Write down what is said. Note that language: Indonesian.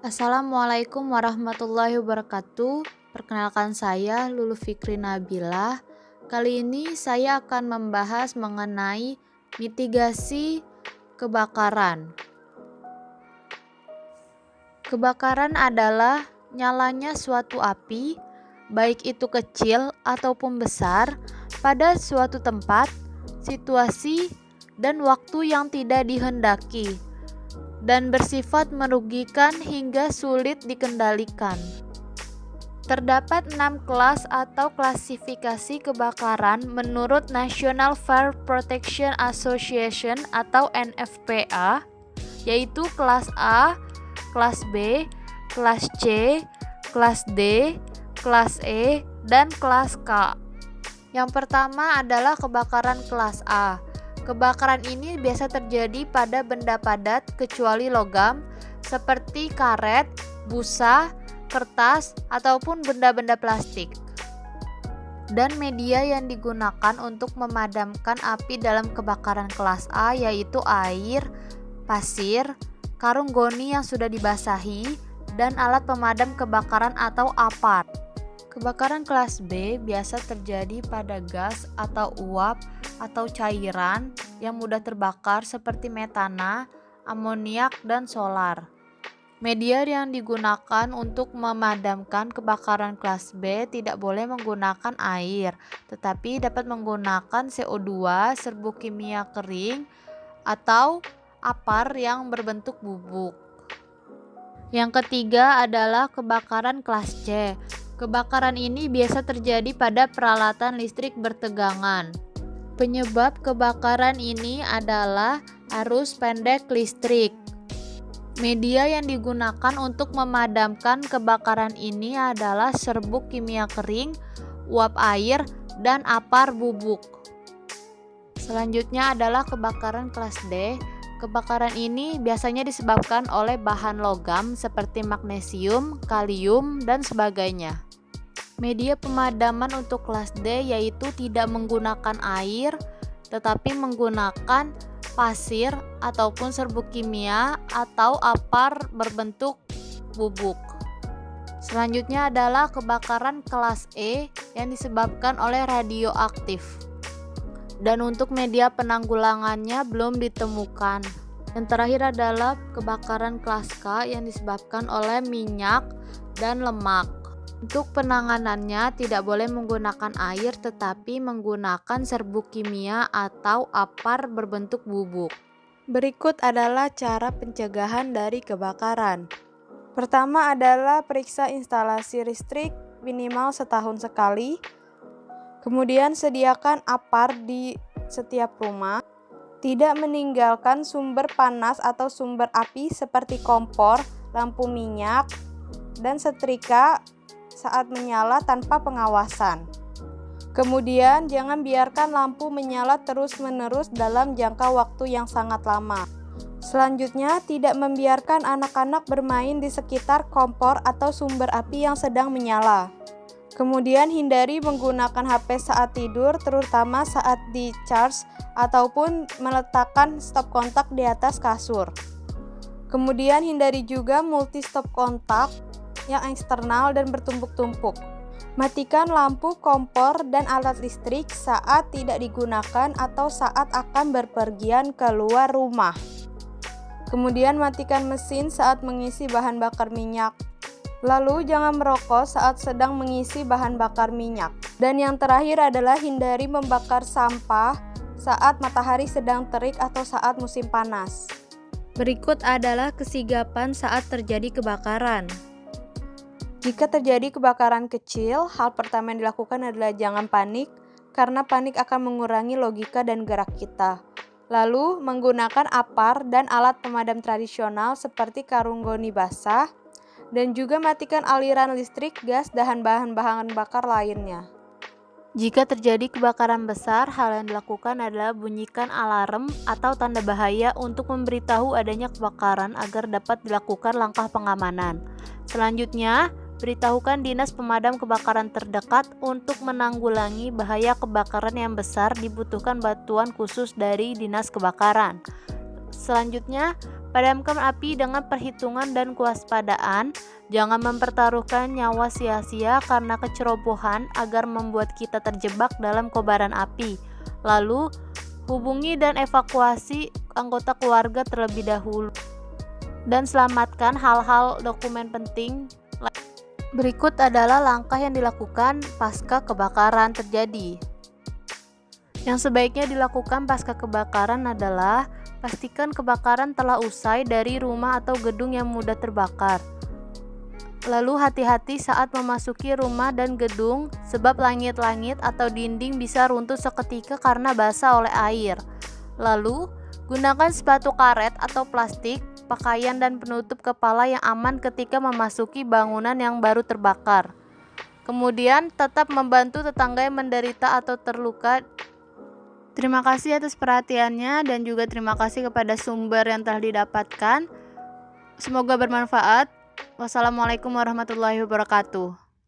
Assalamualaikum warahmatullahi wabarakatuh. Perkenalkan saya Lulu Fikri Nabilah. Kali ini saya akan membahas mengenai mitigasi kebakaran. Kebakaran adalah nyalanya suatu api, baik itu kecil ataupun besar, pada suatu tempat, situasi, dan waktu yang tidak dihendaki, dan bersifat merugikan hingga sulit dikendalikan. Terdapat 6 kelas atau klasifikasi kebakaran menurut National Fire Protection Association atau NFPA, yaitu kelas A, kelas B, kelas C, kelas D, kelas E, dan kelas K. Yang pertama adalah kebakaran kelas A. Kebakaran ini biasa terjadi pada benda padat kecuali logam seperti karet, busa, kertas, ataupun benda-benda plastik. Dan media yang digunakan untuk memadamkan api dalam kebakaran kelas A yaitu air, pasir, karung goni yang sudah dibasahi, dan alat pemadam kebakaran atau apar. Kebakaran kelas B biasa terjadi pada gas atau uap atau cairan yang mudah terbakar seperti metana, amoniak, dan solar. Media yang digunakan untuk memadamkan kebakaran kelas B tidak boleh menggunakan air, tetapi dapat menggunakan CO2, serbuk kimia kering, atau apar yang berbentuk bubuk. Yang ketiga adalah kebakaran kelas C. Kebakaran ini biasa terjadi pada peralatan listrik bertegangan. Penyebab kebakaran ini adalah arus pendek listrik. Media yang digunakan untuk memadamkan kebakaran ini adalah serbuk kimia kering, uap air, dan apar bubuk. Selanjutnya adalah kebakaran kelas D. Kebakaran ini biasanya disebabkan oleh bahan logam seperti magnesium, kalium, dan sebagainya. Media pemadaman untuk kelas D yaitu tidak menggunakan air, tetapi menggunakan pasir ataupun serbuk kimia atau apar berbentuk bubuk. Selanjutnya adalah kebakaran kelas E yang disebabkan oleh radioaktif. Dan untuk media penanggulangannya belum ditemukan. Yang terakhir adalah kebakaran kelas K yang disebabkan oleh minyak dan lemak. Untuk penanganannya tidak boleh menggunakan air tetapi menggunakan serbuk kimia atau apar berbentuk bubuk. Berikut adalah cara pencegahan dari kebakaran. Pertama adalah periksa instalasi listrik minimal setahun sekali. Kemudian sediakan apar di setiap rumah. Tidak meninggalkan sumber panas atau sumber api seperti kompor, lampu minyak, dan setrika saat menyala tanpa pengawasan. Kemudian jangan biarkan lampu menyala terus-menerus dalam jangka waktu yang sangat lama. Selanjutnya, tidak membiarkan anak-anak bermain di sekitar kompor atau sumber api yang sedang menyala. Kemudian hindari menggunakan HP saat tidur, terutama saat di-charge ataupun meletakkan stop kontak di atas kasur. Kemudian hindari juga multi stop kontak yang eksternal dan bertumpuk-tumpuk. Matikan lampu, kompor, dan alat listrik saat tidak digunakan atau saat akan berpergian keluar rumah. Kemudian matikan mesin saat mengisi bahan bakar minyak. Lalu jangan merokok saat sedang mengisi bahan bakar minyak. Dan yang terakhir adalah hindari membakar sampah saat matahari sedang terik atau saat musim panas. Berikut adalah kesigapan saat terjadi kebakaran. Jika terjadi kebakaran kecil, hal pertama yang dilakukan adalah jangan panik, karena panik akan mengurangi logika dan gerak kita. Lalu, menggunakan apar dan alat pemadam tradisional seperti karung goni basah, dan juga matikan aliran listrik, gas, dan bahan bakar lainnya. Jika terjadi kebakaran besar, hal yang dilakukan adalah bunyikan alarm atau tanda bahaya untuk memberitahu adanya kebakaran agar dapat dilakukan langkah pengamanan. Selanjutnya, beritahukan dinas pemadam kebakaran terdekat untuk menanggulangi bahaya kebakaran yang besar dibutuhkan bantuan khusus dari dinas kebakaran. Selanjutnya, Padamkan api dengan perhitungan dan kewaspadaan. Jangan mempertaruhkan nyawa sia-sia karena kecerobohan agar membuat kita terjebak dalam kobaran api. Lalu, hubungi dan evakuasi anggota keluarga terlebih dahulu. Dan selamatkan hal-hal dokumen penting. Berikut adalah langkah yang dilakukan pasca kebakaran terjadi. Yang sebaiknya dilakukan pasca kebakaran adalah pastikan kebakaran telah usai dari rumah atau gedung yang mudah terbakar. Lalu hati-hati saat memasuki rumah dan gedung sebab langit-langit atau dinding bisa runtuh seketika karena basah oleh air. Lalu, gunakan sepatu karet atau plastik, pakaian dan penutup kepala yang aman ketika memasuki bangunan yang baru terbakar. Kemudian, tetap membantu tetangga yang menderita atau terluka. Terima kasih atas perhatiannya dan juga terima kasih kepada sumber yang telah didapatkan. Semoga bermanfaat. Wassalamualaikum warahmatullahi wabarakatuh.